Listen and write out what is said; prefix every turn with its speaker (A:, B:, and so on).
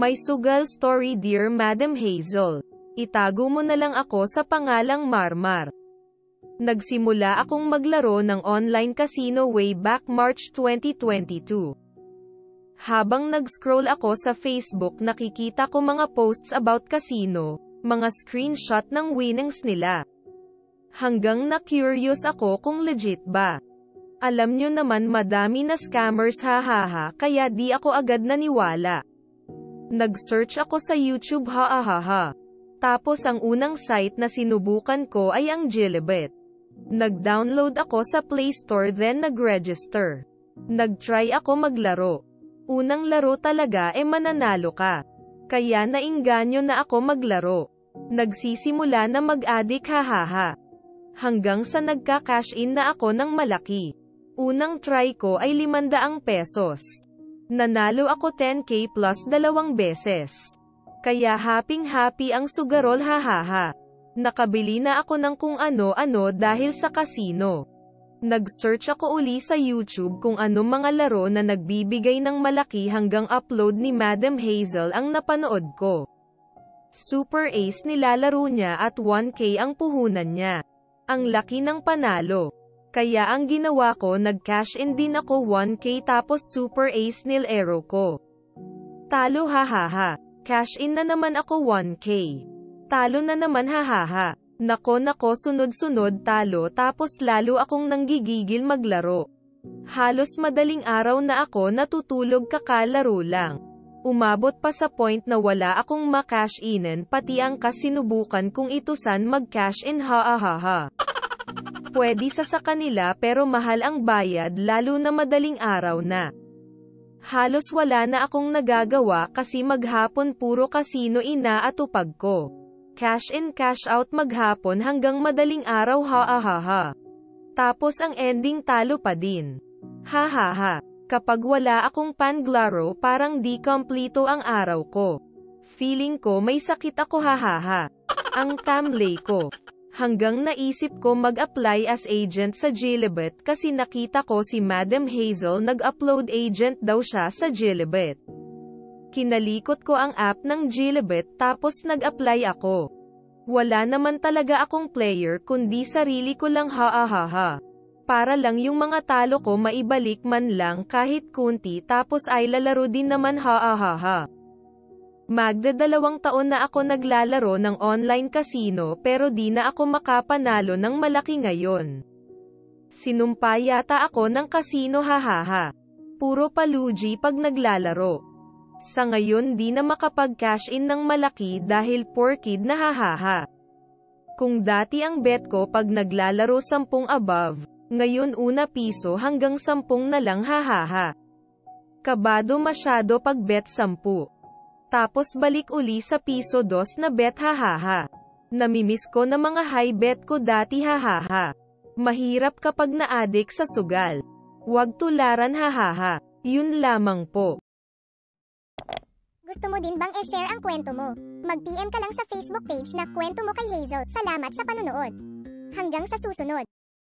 A: May sugal story dear Madam Hazel. Itago mo na lang ako sa pangalang Marmar. Nagsimula akong maglaro ng online casino way back March 2022. Habang nag-scroll ako sa Facebook nakikita ko mga posts about casino, mga screenshot ng winnings nila. Hanggang na-curious ako kung legit ba. Alam nyo naman madami na scammers hahaha kaya di ako agad naniwala. Nag-search ako sa YouTube hahaha. Tapos ang unang site na sinubukan ko ay ang Jillibet. Nag-download ako sa Play Store then nag-register. Nag-try ako maglaro. Unang laro talaga mananalo ka. Kaya nainganyo na ako maglaro. Nagsisimula na mag-addict hahaha. Hanggang sa nagka-cash in na ako ng malaki. Unang try ko ay 500 pesos. Nanalo ako 10k plus 2 beses. Kaya happy ang sugarol hahaha. Nakabili na ako ng kung ano-ano dahil sa casino. Nag-search ako uli sa YouTube kung anong mga laro na nagbibigay ng malaki hanggang upload ni Madam Hazel ang napanood ko. Super Ace nilalaro niya at 1k ang puhunan niya. Ang laki ng panalo. Kaya ang ginawa ko nag-cash in din ako 1k tapos Super Ace nilero ko. Talo hahaha. Cash in na naman ako 1k. Talo na naman hahaha. Nako sunod-sunod talo tapos lalo akong nanggigigil maglaro. Halos madaling araw na ako natutulog kakalaro lang. Umabot pa sa point na wala akong ma-cash inan pati ang kasinubukan kung itusan mag-cash in hahaha. Pwede sa kanila pero mahal ang bayad lalo na madaling araw na. Halos wala na akong nagagawa kasi maghapon puro casino inaatupag ko. Cash in cash out maghapon hanggang madaling araw hahaha. Tapos ang ending talo pa din. Hahaha. Kapag wala akong panglaro parang di kompleto ang araw ko. Feeling ko may sakit ako hahaha. Ang tamlay ko. Hanggang naisip ko mag-apply as agent sa Jillibet kasi nakita ko si Madam Hazel nag-upload agent daw siya sa Jillibet. Kinalikot ko ang app ng Jillibet tapos nag-apply ako. Wala naman talaga akong player kundi sarili ko lang hahaha. Para lang yung mga talo ko maibalik man lang kahit kunti tapos ay lalaro din naman hahaha. Magda-2 taon na ako naglalaro ng online casino pero di na ako makapanalo ng malaki ngayon. Sinumpa yata ako ng casino hahaha. Puro palugi pag naglalaro. Sa ngayon di na makapag-cash in ng malaki dahil poor kid na hahaha. Kung dati ang bet ko pag naglalaro 10 above, ngayon 1 piso hanggang 10 na lang hahaha. Kabado masyado pag bet 10. Tapos balik uli sa piso 2 na bet hahaha. Namimiss ko na mga high bet ko dati hahaha. Mahirap kapag na-addict sa sugal. Huwag tularan hahaha. Yun lamang po.
B: Gusto mo din bang i-share ang kwento mo? Mag-PM ka lang sa Facebook page na Kwento Mo kay Hazel. Salamat sa panonood. Hanggang sa susunod.